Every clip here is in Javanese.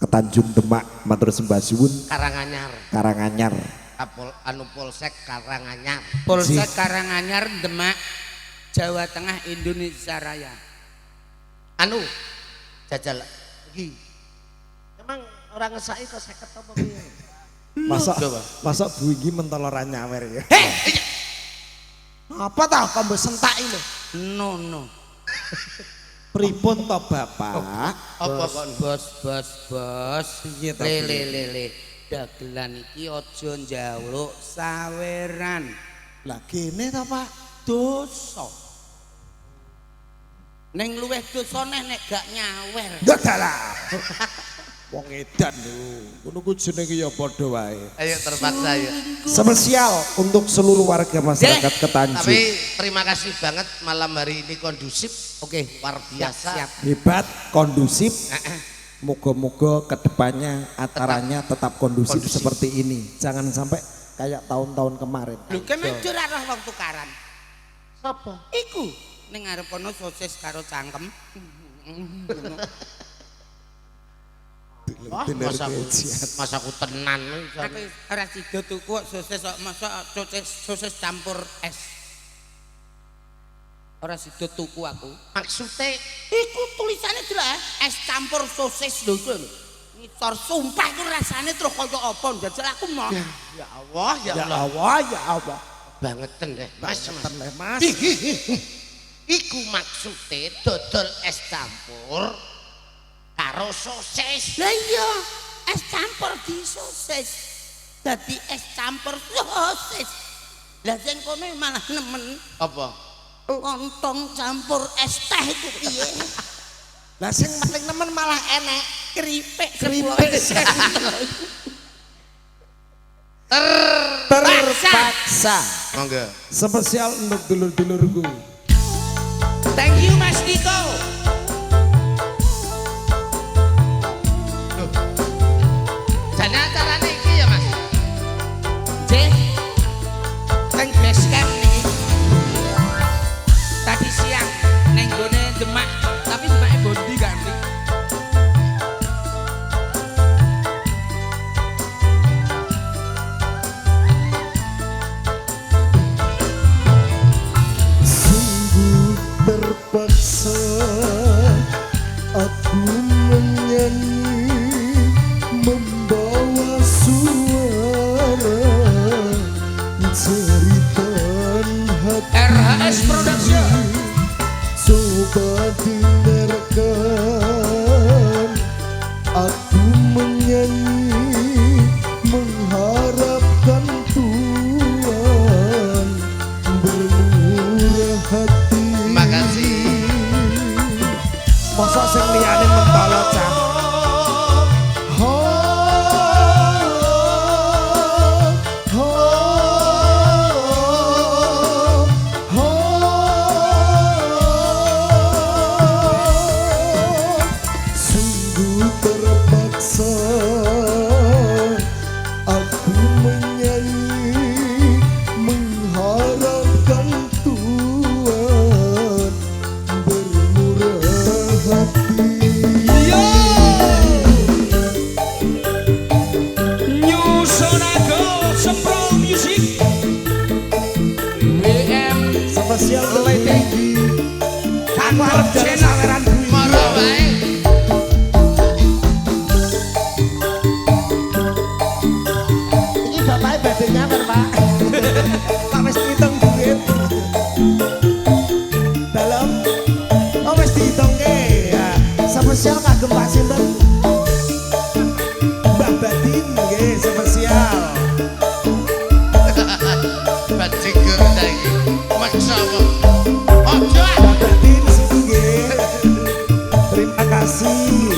Tanjung Demak matur sembah suwun. Karanganyar Polsek Karanganyar. Polsek Karanganyar Demak Jawa Tengah Indonesia Raya. Anu jajal iki. Emang orang ngesaki kok 50 apa piye? Masa Bu iki mentoloran nyawer ya. Apa tah kok mbok sentaki lho? No. Pripun to Bapak? Apa kok Bos. Piye to? Le. Dagelan iki aja njaluk saweran. Lah kene to Pak. Dosa. Ning luweh dosa nek gak nyawer. Dalah. Wong edan lho. Ngono ku jenenge ya padha wae. Ayo terpaksa ya. Spesial untuk seluruh warga masyarakat Ketanjung. Tapi terima kasih banget malam hari ini kondusif. Oke, Luar biasa. siap. Hebat, kondusif. Moga-moga kedepannya acaranya tetap kondusif seperti ini. Jangan sampai kayak tahun-tahun kemarin. Lho kemen ora roh wong tukaran. Sapa? Iku ning ngarep ana sosis karo cangkem. Masa aku tenan. Aku ora sida tuku sosis kok masa sosis campur es. Ora sida tuku aku. Maksudnya Iku tulisane delok es campur sosis lho iku. Ngisor sumpah iku rasane terus kaya apa njajal aku mau. ya Allah, ya Ya Allah. Allah, ya Allah. Bangetan deh. Mas. Mas. Iku maksudnya dodol es campur karo sosis. Lah iya, es campur di sosis. Dadi es campur sosis. Lah sing kono malah nemen Apa? lontong campur es teh itu piye? Lah sing paling nemen malah enek Keripik terpaksa. Monggo. Spesial untuk dulur-dulurku. Thank you Mas Diko. Jane acarane iki ya, Mas. Jeh. Teng base camp niki. Tadi siang neng gone Demak, tapi Demaknya Bondi ganti. Sungguh terpaksa aku menyanyi, membawa suara cerita hati. RHS Production. Coba dengarkan aku menyanyi, mengharapkan Tuhan bermurah hati. Makasih. Masa sing liyane mentolo cah. Sungguh terpaksa aku menyanyi, mengharapkan Tuhan bermurah hati. New Sonago Sempro Music. WM Spesial kelete. Kantor Saweran Moro wae. Ini bapaknya badhe nyawer, Pak. Pak wis diitung duit. Dalam. Oh wis diitungke. Ya, spesial kagem Pak sinten? Mbah Badin nggih, spesial. Bajigur saiki. Maksa apa? Ojo. Mbah Badin nggih. Terima kasih.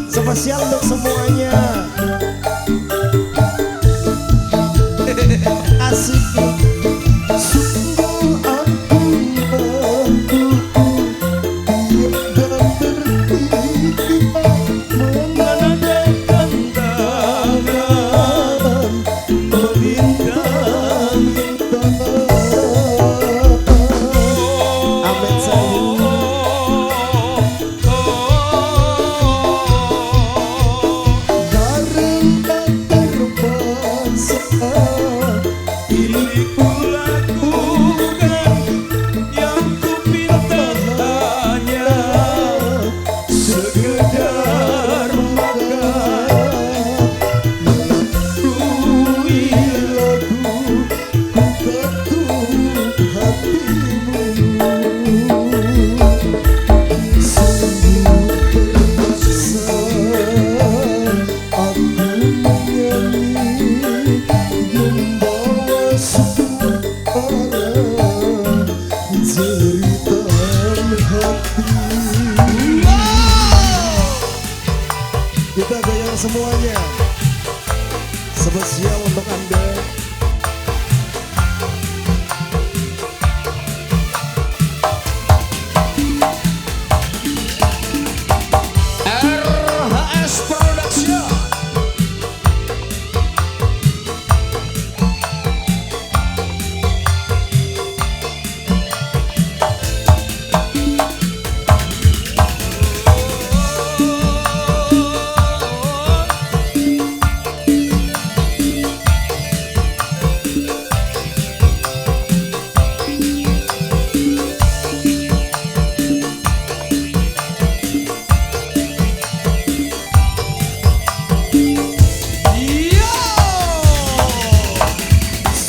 Spesial untuk semuanya. Asik. Sungguh aku mampu dan bertiga menandakan tangan, meminta-minta. Amin sayang. kita goyang semuanya. Spesial untuk Anda. RHS Production.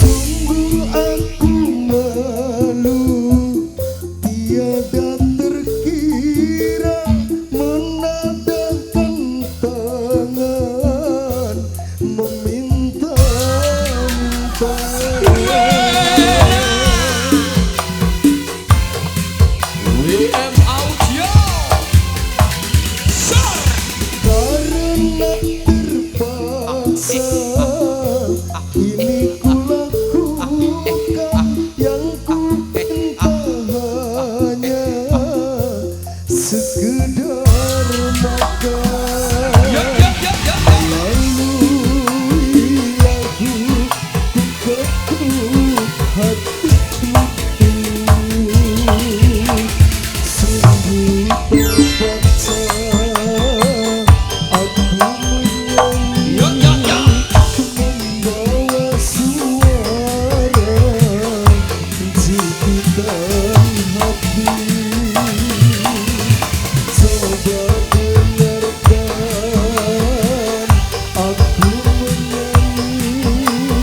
Sungguh aku malu, tiada terkira menadahkan tangan meminta-minta. WM Audio Karena terpaksa ini kulakukan, yang ku minta hanya sekedar makan. Lalu lagu ku ketuk hatimu, sungguh terpaksa aku menyanyi membawa suara jemputan hati. Coba dengarkan aku menyanyi,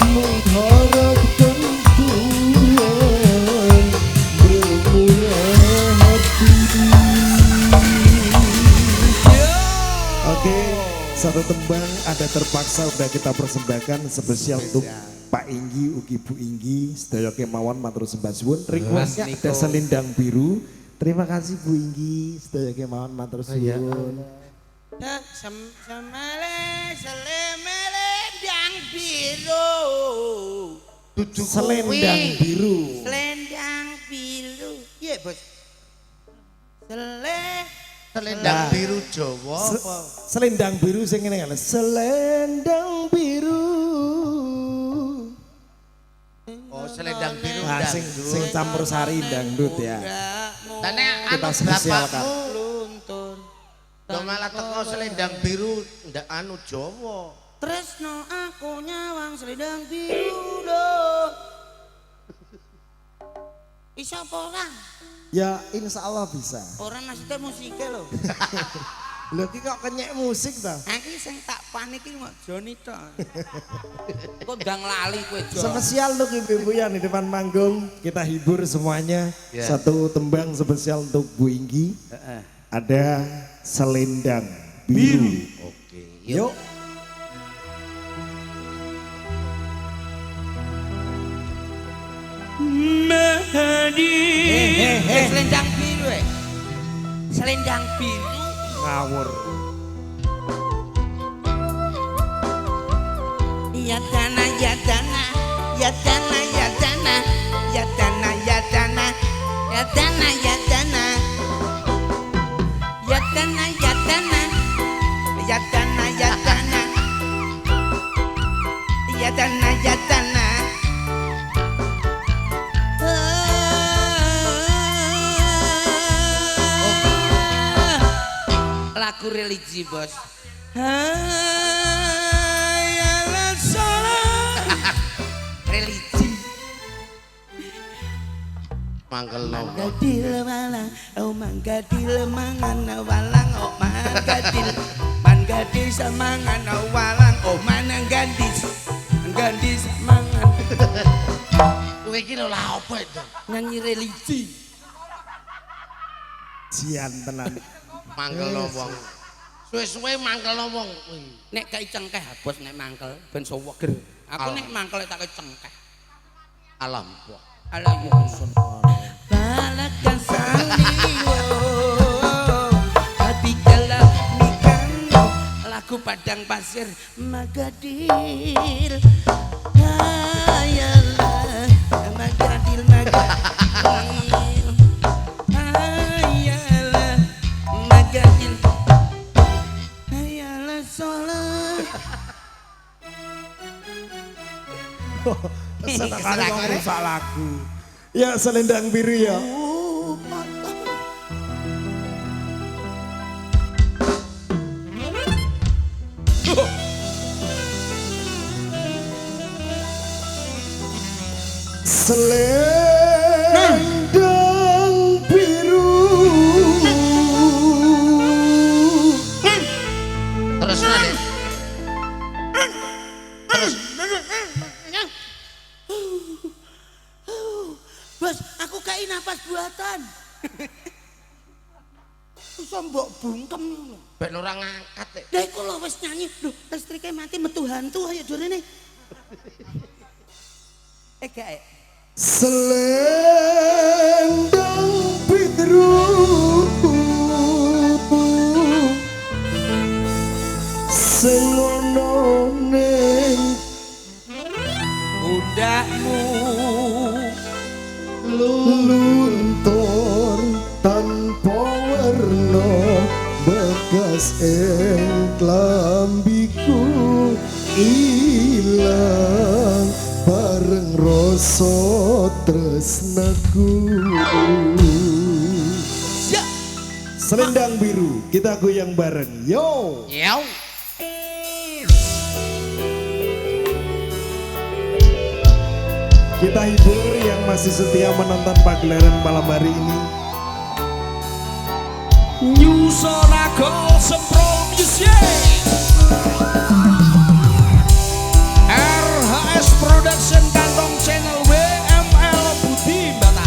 mengharapkan Tuhan bermurah hati. Oke, satu tembang ada terpaksa udah kita persembahkan spesial untuk Pak Inggi, ugi Bu Inggi, sedaya kemawon matur sembah suwun. Requestnya ada selendang biru. Terima kasih Bu Inggi, sedaya kemawon matur suwun. Semele selendang biru. Selendang biru. Selendang biru. Iya, Bos. Selendang Nah. biru Jawa apa? Selendang biru sing ngene kan. Selendang biru. Oh, selendang biru Nah, sing dangdut. campur sari dangdut ya. Lah nek Kita anu spesial, Kak. bapakmu Luntur. do malah teko selendang biru ndak anu Jawa. Tresno aku nyawang selendang biru do. Bisa apa orang? Ya insya Allah bisa. Orang maksudnya musiknya loh. Lho ki kok kenyek musik ta? Aku sing tak panik iki mok Joni to. Kok ndang lali kowe Jo. Spesial untuk ibu-ibu yang di depan manggung, kita hibur semuanya. Ya. Satu tembang spesial untuk Bu Inggi. Ada selendang biru. Oke, Yuk. Selendang biru Selendang biru. Ngawur. Ya dana ya dana ya dana ya dana ya dana ya dana ya dana ya dana ya dana ya dana ya dana ya dana ya dana ya dana. Lagu religi bos. Religi. mangkel nopo. Gadil walang, oh manggadil mangan walang, oh manggadil, manggadil samangan walang, oh manang gadis, gadis mangan. Kowe iki lho lha apa itu? Nyanyi religi. Jian tenan. Mangkel wong. Suwe-suwe mangkel wong. Nek kai cengkeh bos nek mangkel ben seweger. Aku nek mangkel tak kai cengkeh. Alam. Alah ya. Balakan saliwo hati kala mikano lagu Padang Pasir Magadir. Hayalah Magadir Magadir. Hayalah Magadir. Hayalah sholat. Senang kali rusak lagu. Ya selendang biru ya. Selendang biru. Terus nanti. Bos, aku kayak napas buatan. Bisa mbok bungkem. Ben ora ngangkat e. Lah iku lho wis nyanyi. Lho, listrike mati metu hantu ayo durene. Gak. Selendang biru. Sing ono ning Undakmu luntur tanpa warna bekas ing klambiku ilang bareng rasa tresnaku. Selendang biru kita goyang bareng yo. Yo. Kita hibur yang masih setia menonton pagelaran malam hari ini. New Sonago Sempro Music RHS Production Kantong Channel WML Budi Bata.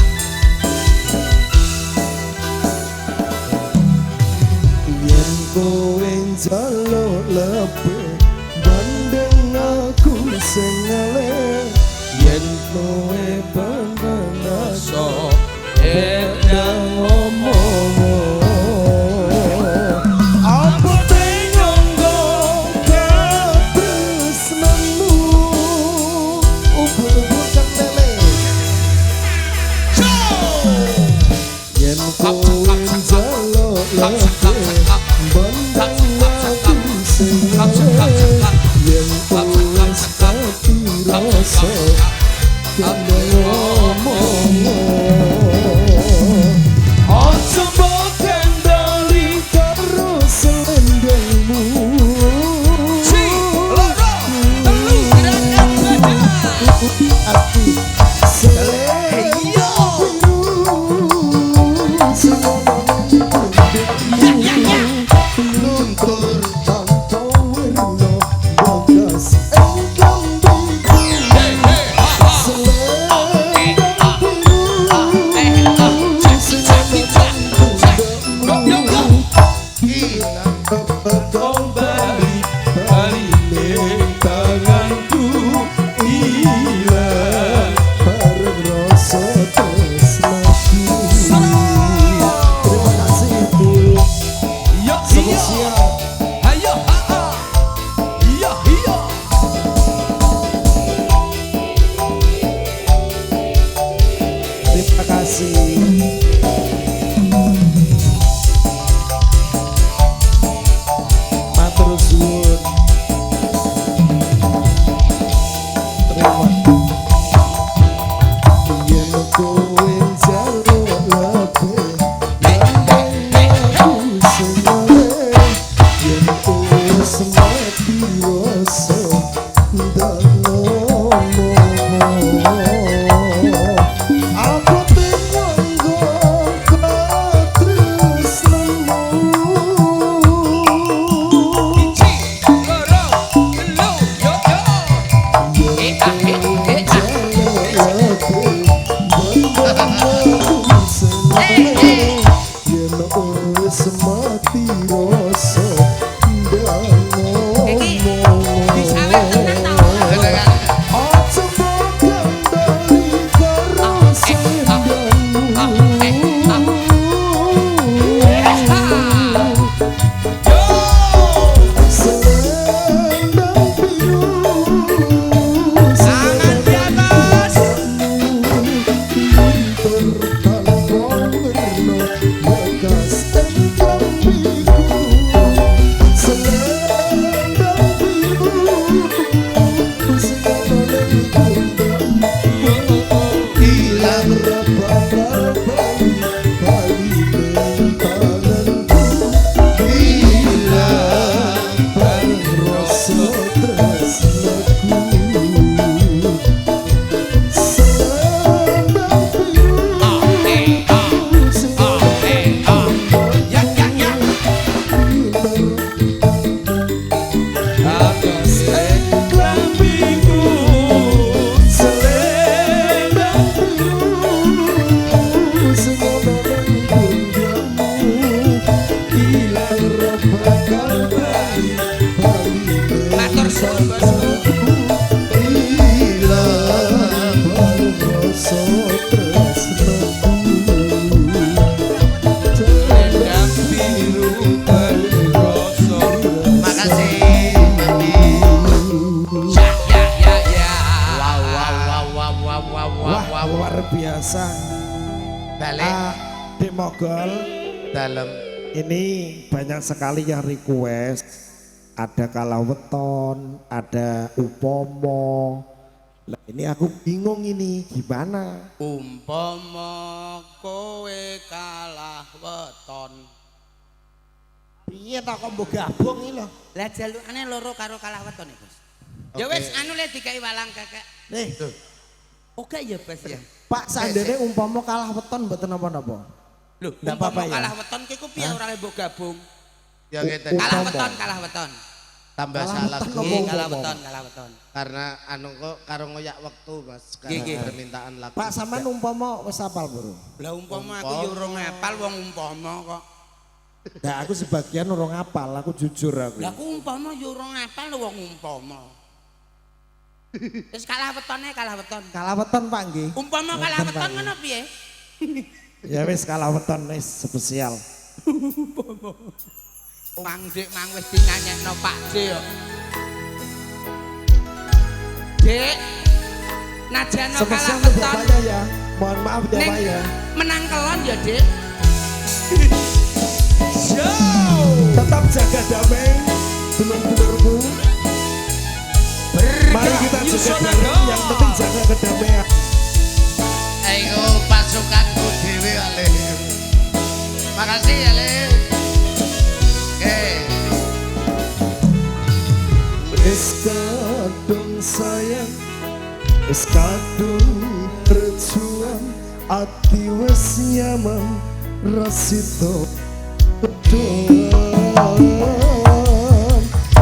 Yen kowe njaluk lebih bandeng aku sing ngalih. Yen kowe bandeng So edang ngomong apa tengonggo ketresnanmu ubur-ubur kentele. Yen kowe njaluk lebih bandeng aku sing ngalih. Yen kowe wis pati rasa kandang ngomong ojo mbok kendali karo selendangmu. Si loro telu gerakan beda. Arti selendang luntur tanpa warna bekas engkang terima kasih. Matur suwun. Terima. Yen kowe njaluk lebih aku sing ngalih. Yen kowe semati rasa ndak ngomong. Aku tengonggo ketresnanmu. Semati rasa ndak ngomong. biasa. Balik Di Mogol dalam. ini banyak sekali yang request. Ada kalaweton, ada upomo. Lah ini aku bingung ini gimana? Umpama kowe kalah weton. Piye tak kok mbok gabung iki lho. Lah jalukane loro karo kalah weton iki, Gus. Ya wis anu le dikai walang kakek. Nih, Oke ya, Bas ya. Pak sandene umpama kalah weton mboten napa-napa. Lho, Nggak umpama apa-apa ya? kalah weton ki ku piye ora le mbok gabung? Ya ngeten. Kalah Umpama. weton, kalah weton. Tambah Kalah salah weton Gus. apa? Nggih, kalah weton, kalah weton. Karena anu kok karo ngoyak waktu Mas Nggih, karena nggih. permintaan lagu. Pak sampean umpama wis hafal, Bro. Lah umpama aku yo ora ngapal wong umpama kok. Nah, aku sebagian urung hafal, aku jujur aku. Lah aku umpama yo ora ngapal wong umpama. Wis kalah wetone, kalah weton. Kalah weton Pak nggih. Umpama kalah Weton, weton Pak, ngono piye? Ya wis kalah weton wis spesial. Mang Dik mang wis dinyanyekno Pak Dik yo. Dik, najano kalah Spesial weton. Bapaknya ya. Mohon maaf ya Ning Pak ya. menang kelon ya, Dik. Tetap jaga damai, dulur-dulurku. Mari kita jaga damai, yang penting jaga kedamaian. Ayo pasukanku dewe Ale. Makasih Ale. Oke. Wis kadung sayang, wis kadung berjuang, ati wis nyaman, rasito doan.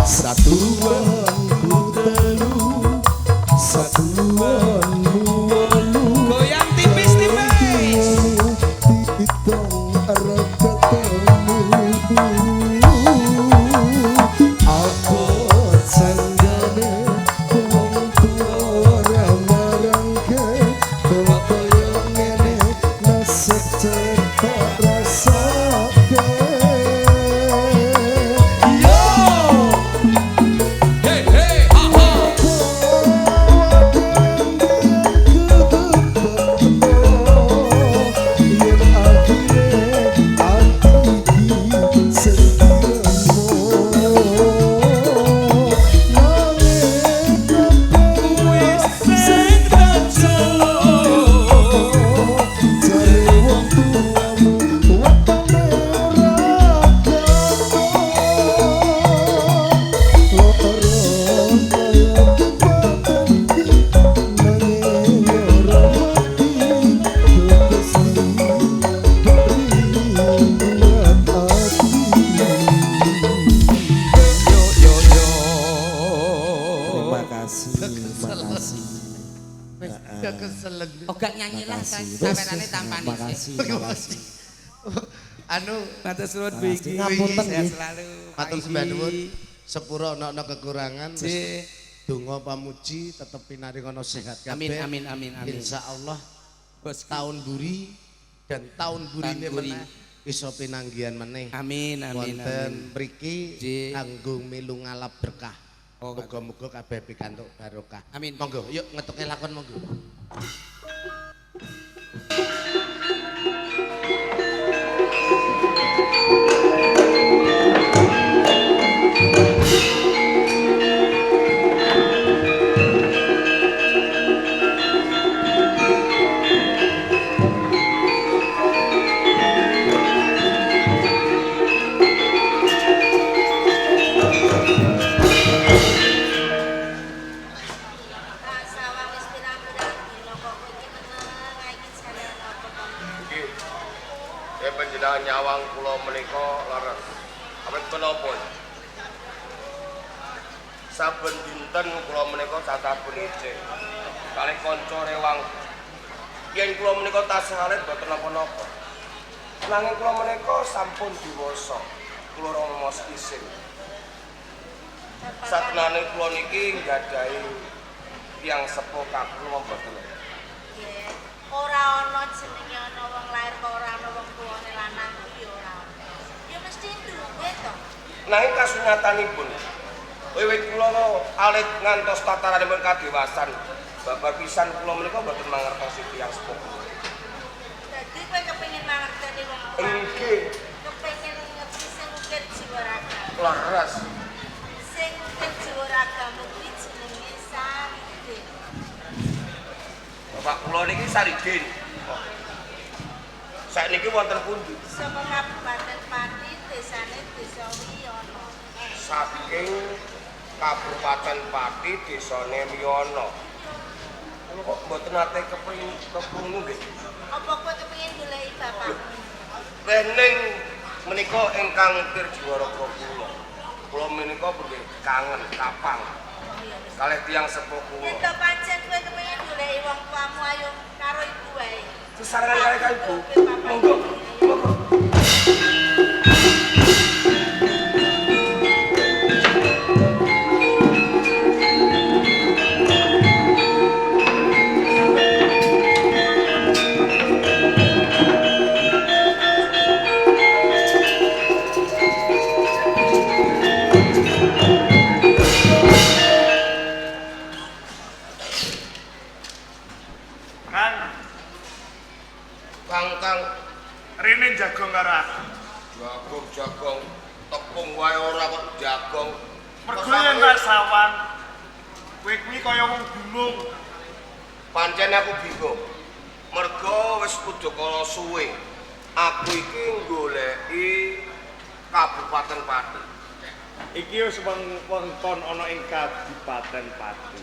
Satuanku telu, satuanmu walu. Goyang tipis-tipis. Ditong arah ketemu. Apa sanggane wong tua ora marangke, kaya ngene nasib cetak rasake. Yo! Hey hey ha ha. Terima kasih. Gak keselen. Oh gak nyanyi lah Makasih. sawerane tampani Makasih, sih. makasih. Anu Matur suwun Bu Makasih. Iki. Ngapunten, Sehat nggih. selalu. matur Pak sembah Iki. nuwun. Sepuro ana kekurangan Cik. wis donga pamuji tetep pinaringono sehat kabeh. Amin amin amin amin. Insyaallah Bos tahun buri dan tahun burine Tahun buri. meneh iso pinanggihan meneh. Amin amin amin. Wonten mriki Cik. kanggo milu ngalap berkah. Oh, Muga-muga kabeh pikantuk barokah. Amin. Monggo, yuk ngetuke lakon monggo. Nggih. Panjenengan nyawang kula menika leres. Awit menapa? Saben dinten kula menika sasaben ijin kalih kanca rewang. Yen kula menika tasih alit boten napa-napa. Nanging kula menika sampun diwasa. Kula ora mos isin. Satenane kula niki nggadahi tiyang sepuh kakung mboten. Ora ana jenenge ana wong lair kok ora ana wong tuwane lanang kuwi ora ana. Ya mesti duwe to. Nanging kasunyatanipun wiwit kula alit ngantos tataranipun kadewasan babar pisan kula menika mboten mangertosi tiyang sepuh. Dadi kowe kepengin mangerteni wong tua. Nggih, Kepengin ngerti sing ukir jiwa ragamu. leres. Sing ukir jiwa ragamu kuwi jenenge Saridin. Bapak kula niki Saridin. Saiki wonten pundi? Saka Kabupaten Pati, desane Desa Wiyono. Saking Kabupaten Pati, desane Wiyono. Kula kok mboten nate keprungu nggih. Apa kowe kepengin goleki bapakmu? Kening menika ingkang ukir jiwa raga kula. Kula menika nggih kangen kapang kalih tiyang sepuh kula. Yen to pancen kowe kepengin goleki wong tuamu ayo karo ibu wae. Sesarengan kalih ka Ibu. Monggo. Monggo. Monggo. Kang Rene jagong karo aku. jagong tepung wae ora kok jagong. Mergo yen tak sawan. Kowe kuwi kaya wong gunung. Pancen aku bingung. Mergo wis udakara suwe. Aku iki goleki Kabupaten Pati. Iki wis wewengkon ana ing Kabupaten Pati.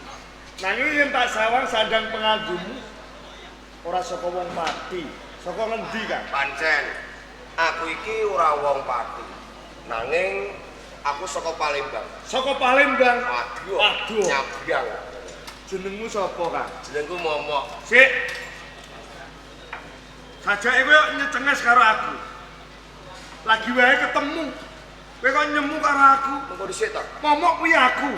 Nanging yen tak sawan sandang pengagummu ora saka wong Pati. Saka ngendi, Kang? Pancen aku iki ora wong Pati. Nanging aku saka Palembang. Saka Palembang. Waduh. Nyabrang. Jenengmu sapa, Kang? Jenengku Momok. Sik. Sajake kowe nyecenges karo aku. Lagi wae ketemu. Kowe kok nyemu karo aku. Mengko dhisik to. Momok kuwi aku.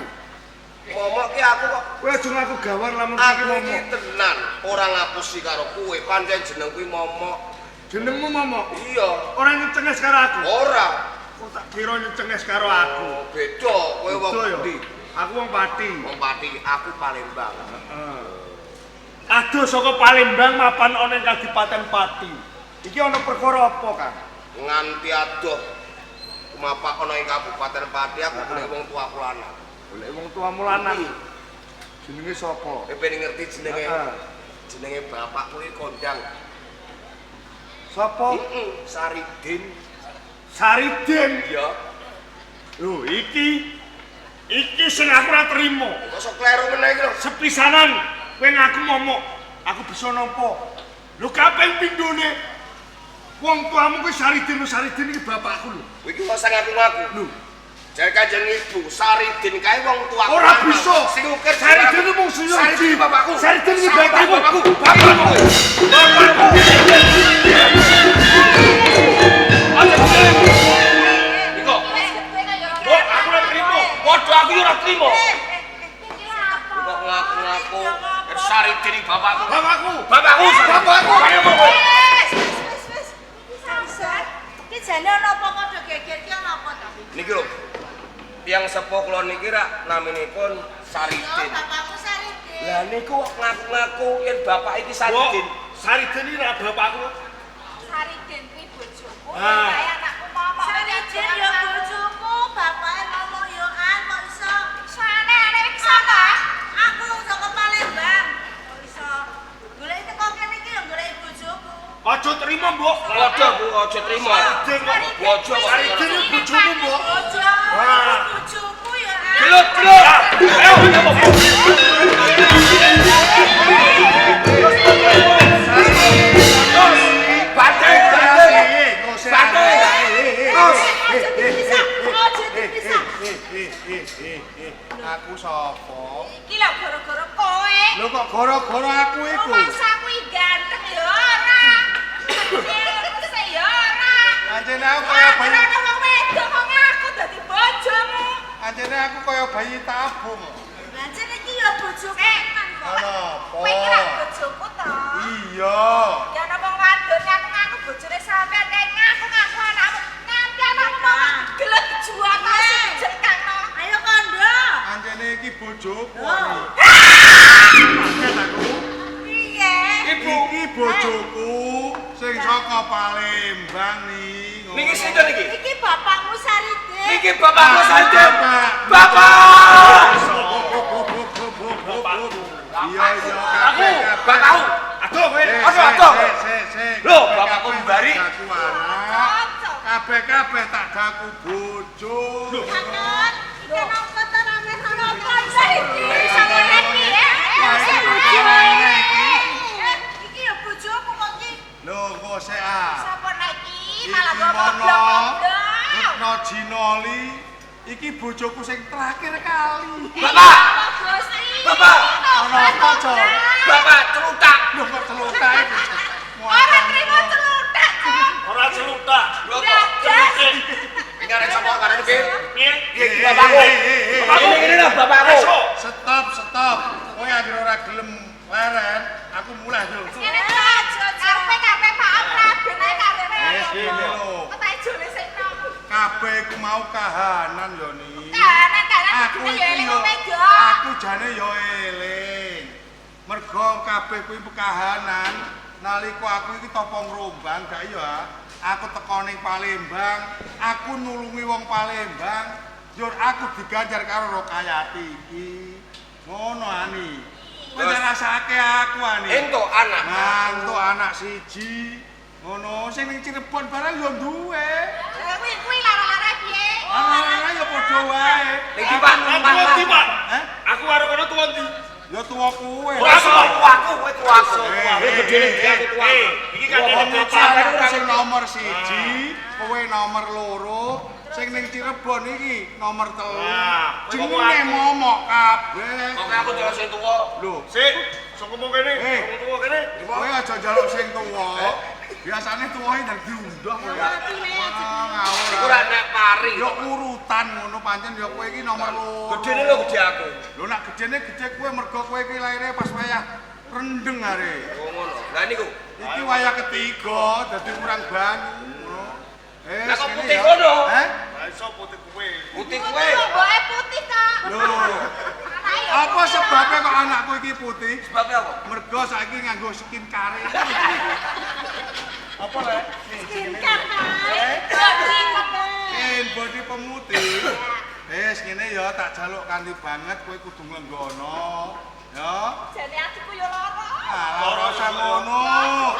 Momok ki aku kok Kowe aja ngaku gawar lamun iki aku iki momok. tenan ora ngapusi karo kowe. Pancen jeneng kuwi Momok. Jenengmu momok. Iya. Ora nyecenges karo aku. Ora. Kok tak kira nyecenges karo aku. Oh, beda. Kowe wong Beda ya? endi? Aku wong Pati. Wong Pati, aku Palembang. Aduh saka Palembang mapan ana ing Kabupaten Pati. Iki ana perkara apa, Kang? Nganti adoh kumapak ana ing Kabupaten Pati aku golek wong tuaku lanang. Golek wong tuamu lanang. Jenenge sapa? Kowe pengen ngerti jenenge? Heeh. Jenenge bapakku iki kondang. Sapa? Saridin. Saridin. Iya. Lho, iki sing aku ora trimo. Kok sok kleru meneh iki lho. Sepisanan kowe ngaku momok, aku bisa nampa. Lho kaping pindhone wong tuamu kuwi Saridin iki bapakku lho. Kowe iki mosok ngaku-ngaku. Lho, Jare Kanjeng Ibu, Saridin kae wong tuaku. ora bisa. Sing ukir Saridin mung siji. Saridin bapakku. Saridin iki bapakku. Bapakku. Iko. Kok aku ora trimo. Padha aku ora trimo. Kok ngaku-ngaku Saridin iki bapakku. Bapakku. Bapakku. Ayo kowe. Wis. Sangsat. Ki jane ana apa padha geger ki ana apa to? Niki lho. Tiyang sepuh kula niki rak naminipun Saridin. Bapakmu Saridin. Lah niku kok ngaku-ngaku yen bapak iki Saridin. Saridin iki ra bapakku. Saridin kuwi bojoku. Ah. Kaya anakku momok. Saridin ya bojoku, bapake momok yo an kok iso. Sane nek sapa? Aku saka Palembang. Kok iso. Golek teko kene iki yo golek bojoku. Aja trimo, Mbok. Aja Bu, aja trimo. Saridin kok Bojo kok. Saridin iki bojomu, Mbok. Bojo. Wah. Bojoku yo an. Gelut. Ayo. Bantai. Aku sapa? Iki lho gara-gara kowe. Lho kok gara-gara aku iku. Masa kuwi ganteng ya ora. Sing ya ora. Anjene aku kaya bayi. Ana wong wedok kok ngaku dadi bojomu. Anjene aku kaya bayi tabung. Lah jane iki ya bojoku tenan kok. Ana Kowe iki ra apa? bojoku to. Iya. Ya ana wong wadon ngaku bojone sampean kae ngaku anakmu. Nanti anakmu mau gelek jual nasi jekakno. Ayo kondo. Anjene iki bojoku. Piye? Ibu iki bojoku Sing saka Palembang nih. Niki sinten iki? Iki bapakmu Saride. Niki bapakmu Saride. Bapak. Bapak! Iya iya Aku, bapakku. Aduh, kowe. Aduh. Lho, bapakku mbari. Kabeh-kabeh tak daku bojo. Kangen, iki napa ta rame napa Saride? Sapa lagi ya? Iki ya bojoku kok iki. Lho kok sik ah. Sapa lagi? Iki Malah mono goblok-goblok. Retno Jinoli. Iki bojoku sing terakhir kali. Bapak! Gusti. Bapak! Ana apa, Cok? Bapak celutak. Lho kok celutak iki. Ora trimo celutak, Cok. Ora celutak. Lho kok Dadas. iki arek sapa karo iki? Piye? Iki bapakku. Bapakku ngene lho bapakku. Stop. Kowe anggere ora gelem leren, aku mulai lho. Ngene aja, karpe maaf raben ae karpe. Ngene lho. Kok tak jole sik nom. Kabeh iku mau kahanan yo ni. Kanan Aku ya iki eling yo meja. aku jane yo eling. Mergo kabeh kuwi pekahanan nalika aku iki topo ngrombang gak ya. Aku teko ning Palembang, aku nulungi wong Palembang, yo aku diganjar karo Rokayati iki. Ngono ani. Kowe rasake aku ani. Entuk anak. Mantuk anak siji. Ngono sing ning Cirebon barang yo duwe. Kuwi lara-lara piye? Ah, ya padha wae. Niki Pak, Tuwa ndi, Pak? Hah? Aku karo kono tuwa ndi? Ya tuwa kuwe. Ora tuaku, kowe tuaku. Gedene aku tuwa. Iki kandhane Bapak. Sampeyan sing nomor 1, kowe nomor 2, sing ning Cirebon iki nomor 3. Nah, kowe Jenenge momok kabeh. Kok aku jalan sing tuwa. Lho, Sik, sok ngomong kene. Eh. Sok tuwa kene. kowe aja njaluk sing tuwa. Biasane tuwae ndang diundang kowe. Ngawur. Iku ora nek pari. Yo urutan ngono pancen yo kowe iki nomor 2. Gedene lho gede aku. Lho nak gedene gede kowe mergo kowe iki laire pas wayah rendeng are. Oh ngono. Lah niku. Iki wayah ketiga dadi kurang banyu ngono. Lah kok putih ngono? Heh? Lah iso putih kowe. Putih kowe. Mboke putih, Kak. Lho. Apa sebabnya kok anakku iki putih? Sebabnya apa? Mergo saiki nganggo skincare. Apa rek? Skincare, Kak. Body pemutih. Wis ngene ya tak jaluk kanthi banget kowe kudu nglenggono. Ya. Jane atiku yo lara. Lara ngono.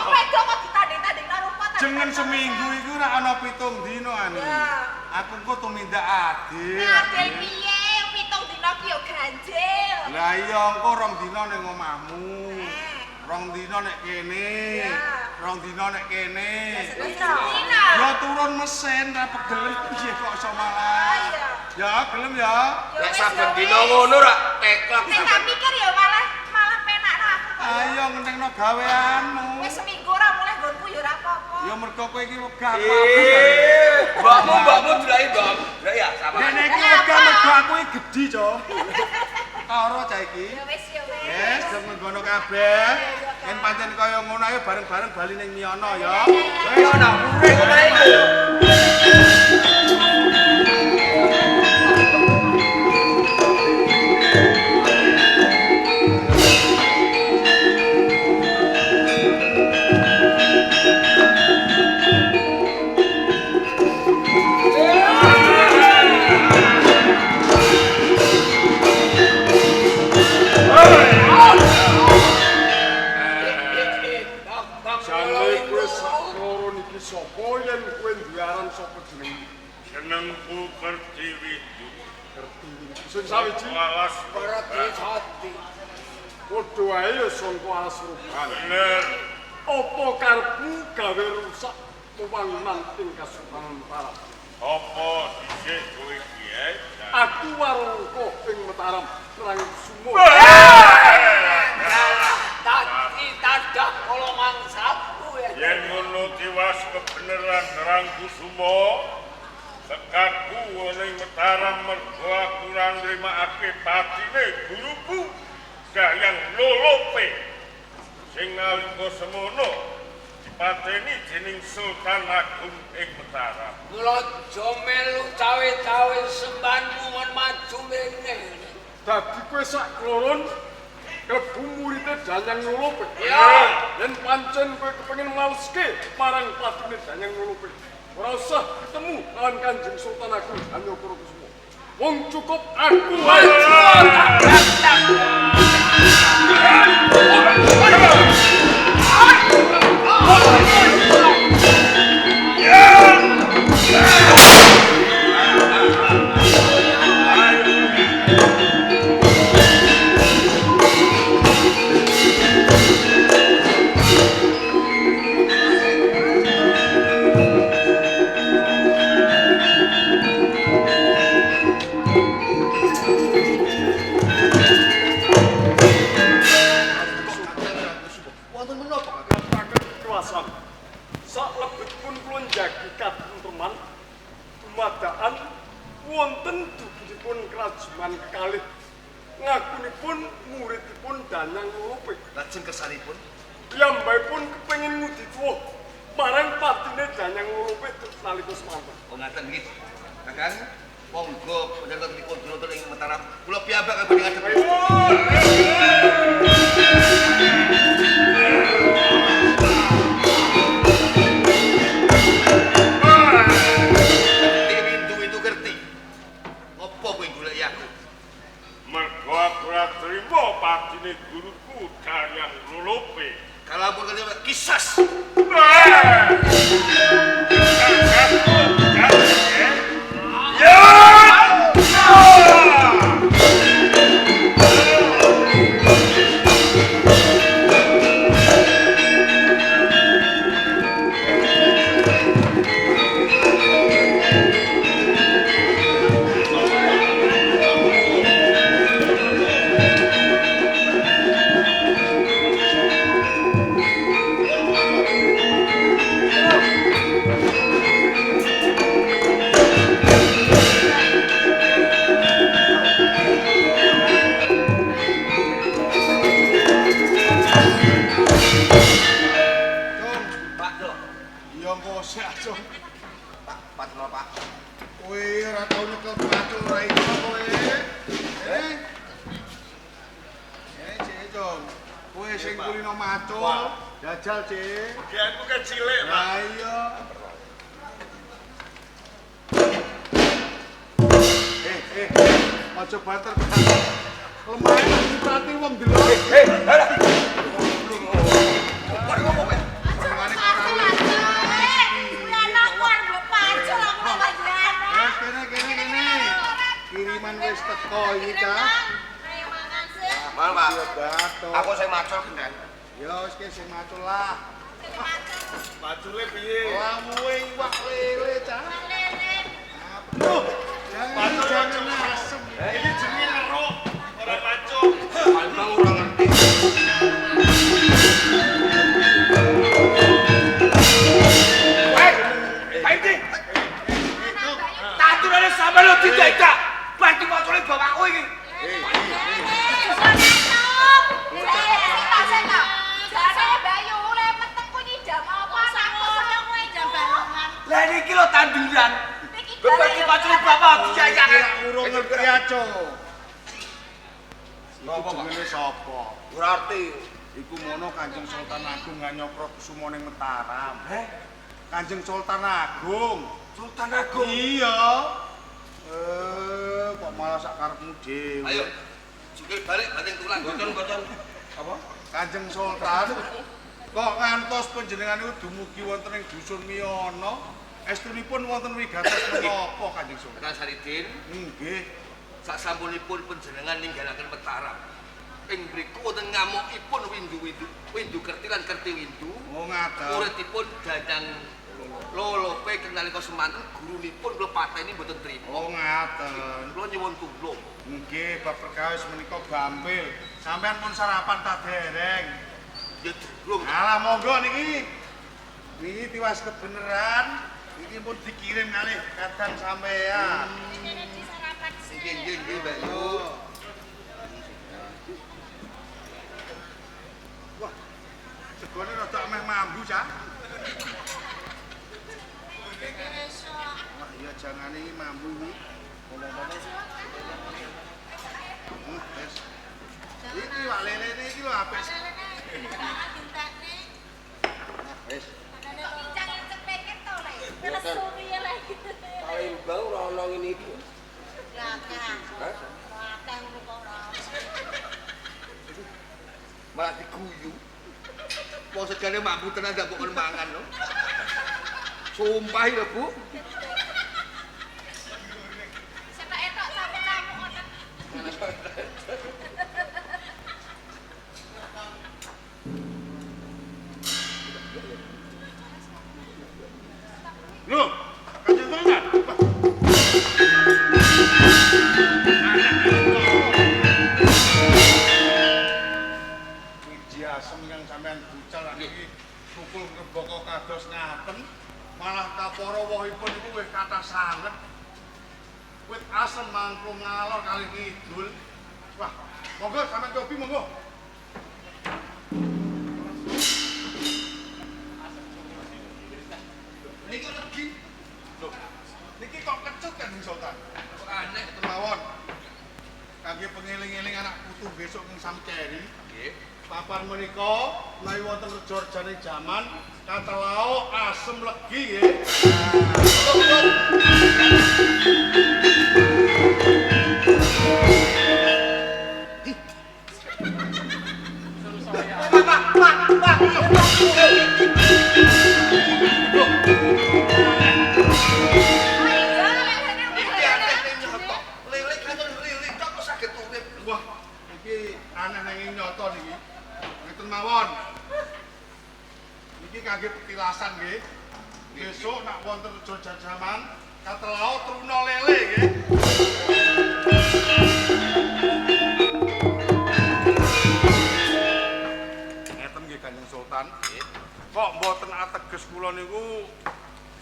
Wedok kok ditanding-tanding karo apa ta? Jengen seminggu iku ora ana 7 dina ani. Aku kok tumindak adil. Adil piye? 7 dina ki yo ganjil. Lah iya engko 2 dina ning omahmu. 2 dina nek kene. 2 dina nek kene. Dina. Ya turun mesin ra pegel piye kok iso malah. Ya gelem ya. Nek saben dina ngono ra teklek. Nek tak pikir ya malah penak aku. Ayo ngentekno gaweanmu. Wis seminggu ora mulai nggonku ya ora apa-apa. Ya mergo kowe iki wegah apa. Mbakmu dilai, Mbak. Lah ya, sama. Dene iki wegah mergo aku iki gedhi, Cok. Karo cah iki. Ya wis ya wis. Wes, demen ngono kabeh. Yen pancen kaya ngono ayo bareng-bareng bali ning Miyono ya. Wis ana, urip ngono iku. Senengku Kertiwidi. Sing sawiji Alas Kertiwidi. Padha wae ya sangka alas ruban. bener. Apa karepmu gawe rusak wewangunan ing Kasunanan Mataram? Apa dhisik kowe iki ae? Aku warangka ing Mataram nerang sumur. Tadi tadah kala mangsaku ya. Yen ngono tiwas kebeneran Rangkusumo. Sekaku ning Mataram mergo aku ora nrimakake patine guruku Gayang Lolope. Sing nalika semono dipateni dening Sultan Agung ing Mataram. Kula aja melu cawe-cawe sembanmu mon maju mene. Dadi kowe sak kloron klebu muridé Danyang Lulupik. Iya. Yen pancen kowe kepengin maleske marang patine Danyang Lulupik, ora usah ketemu lawan Kanjeng Sultan Agung Hanyokrokusumo. Wong cukup aku wae. Salebetipun kula njagi katentreman dumadaan wonten dugipun krajuman kekalih ngakunipun muridipun Danyang Lulupik. Lajeng kersanipun Piyambakipun kepengin ngudi tuwuh marang patine Danyang Lulupik nalika semanten. oh ngaten nggih. Kakang, monggo panjenenganipun nonton ing Mataram. Kula piyambak kagem ngadep. Windu ngerti. Ngopo kowe goleki aku? Mergo aku ora trima patine guruku Danyang Lulupik. Kalau ampun kene kisas. Jajal, Cik. Ya aku kan cilik, Pak. Lah iya. Aja bater. Lemah nyiprati wong delok. Mari ngomong kowe. Kiriman wis teko iki ta. Mal, Pak. Aku sing macul gendang. Ya wis ki sing macul lah. Macule piye? Lamuwe iwak lele ta. Lele. Jangan asem. Ini jenenge ngeruk, ora macul. Memang ora ngerti. Paiti. Taturane sampe lo didadak. Bantu macule bapakku iki. Lah niki lho tanduran. Beberki macule bapak diayak. Urung ngerti aja. Napa jenenge sapa? Ora arti. Iku mono Kanjeng Sultan Agung Hanyokrokusumo ning Mataram. Kanjeng Sultan Agung. Sultan Agung. Iya. Kok malah sak karepmu dhewe. Ayo. Sugih balik bating tulang bocon-bocon. Apa? Kanjeng Sultan. Kok ngantos panjenengan niku dumugi wonten ing dusun Miyono? Estunipun wonten wigatos menapa Kanjeng Sultan? Kang Saridin, Nggih. sasampunipun panjenengan ninggalaken Mataram. Ing mriku wonten ngamukipun windu kerti lan kerti windu. Oh ngaten. Muridipun Danyang Lulupik nalika semanten gurunipun kula pateni mboten trima. Oh ngaten. Kula nyuwun tulung. Nggih, bab perkawis menika gampil. Sampeyan pun sarapan ta dereng? Ya durung. Alah monggo niki. Niki tiwas kebeneran. Iki pun dikirim kalih kadang sampeyan. Nggih, Mbak Yu. Wah. Segone rada ameh mambu, Cak. Wah, iya jangane iki mambu iki. Ngomong-ngomong. Wis. Iki wak lele apik. Wis. Palembang ora ono ngene iki. Malah diguyu. Wong sejane mampu tenan gak kok mangan lho. Sumpah lho, Bu. Loh, Kanjeng Sultan. Wiji asem yang sampean bucal iki pukul keboko kados ngaten, malah kapara wohipun iku wis kathah sanget. Wit asem mangklung ngalor kali kidul. Wah, monggo sampean cobi monggo. Niki legi. Loh, niki kok kecut kan Sultan? Kok aneh kemawon. Kangge pengeling-eling anak putu besok ning Samceri. Nggih. Papan menika menawi wonten reja-rejane jaman katelau asem legi nggih. Wah, iki aneh nanging nyoto niki. Ngeten mawon. Niki kangge petilasan nggih. Besok nak wonten reja jajaman katelau truna lele nggih. Ngeten nggih Kanjeng Sultan. Kok mboten ateges kula niku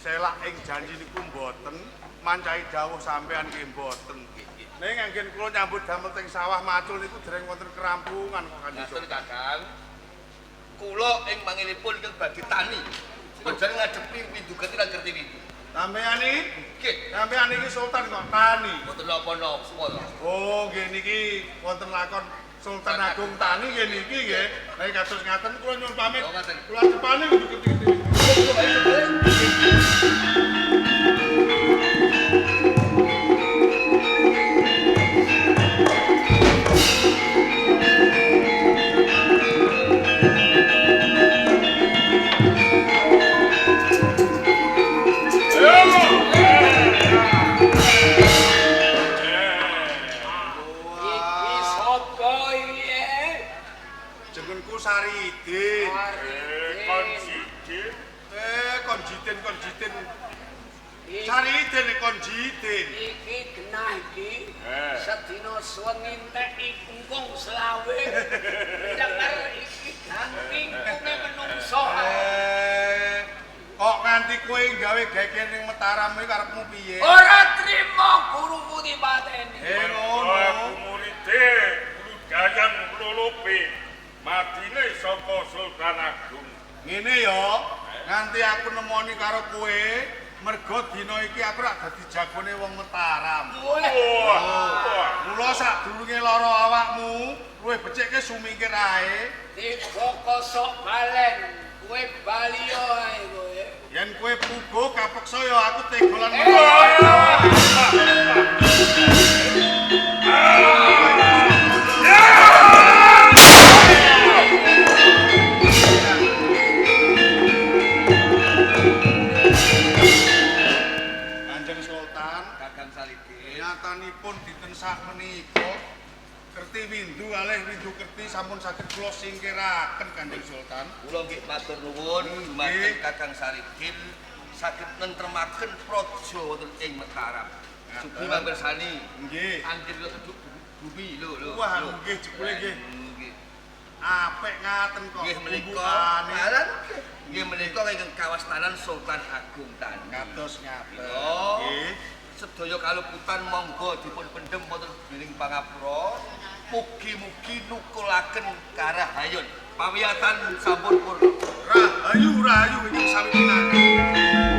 selak ing janji niku mboten, mancahi dawuh sampean nggih mboten. Ning anggen kula nyambut damel teng sawah macul niku dereng wonten kerampungan kok Kanjeng Sultan. Kakang. Kula ing manginipun ingkang badhe tani. Senajan ngadepi windu-gati lan gerti windu. Sampeyan iki? Nggih. Sampeyan iki Sultan kok tani. Mboten napa-napa lho. Oh, nggih niki wonten lakon Sultan Agung Tani nggih niki nggih. Nek kados ngaten kula nyuwun pamit. Kula depane windu-gati. Jenengku Saridin. Konjiten. Saridin konjiten. Iki genah iki. Sedina suwengi entek ingkung selawe. Dakar iki gamping kune menungso. Kok nganti kowe gawe geger ning Mataram iki karepmu piye? Ora trimo guruku dipateni. Ngono. Aku muride guru Gayang Lulupi. Madine saka Sultan Agung. Ngene ya, nganti aku nemoni karo kowe, mergo dina iki aku rak dadi jagone wong Mataram. Wah. Mula sadurunge lara awakmu, luwih becike sumingkir ae. Dikokosok balen, kowe baliyo ae kowe. Yen kowe pugo kapeksa ya aku tegolan. Kanjeng Sultan, Kakang Saridin. nyatanipun dinten sak menika kerti windu kalih windu kerti sampun saged kula singkiraken Kanjeng Sultan. Kula nggih matur nuwun dumateng Kakang Saridin saged nentremaken praja wonten ing Mataram. Sugi mambersani. Nggih. Anjir kula seduk bumi lho. Wah, nggih jebule nggih. Nggih. Apik ngaten kok. Nggih menika Bumbukane. aran nggih menika ingkang kawastanan Sultan Agung Tani. Kados ngaten. Nggih. Nggih. Sedaya kaluputan monggo dipun pendhem wonten dening pangapura. Mugi-mugi nukulaken karahayon. Pawiyatan sampun purna. Rahayu ingkang sami pinanggih.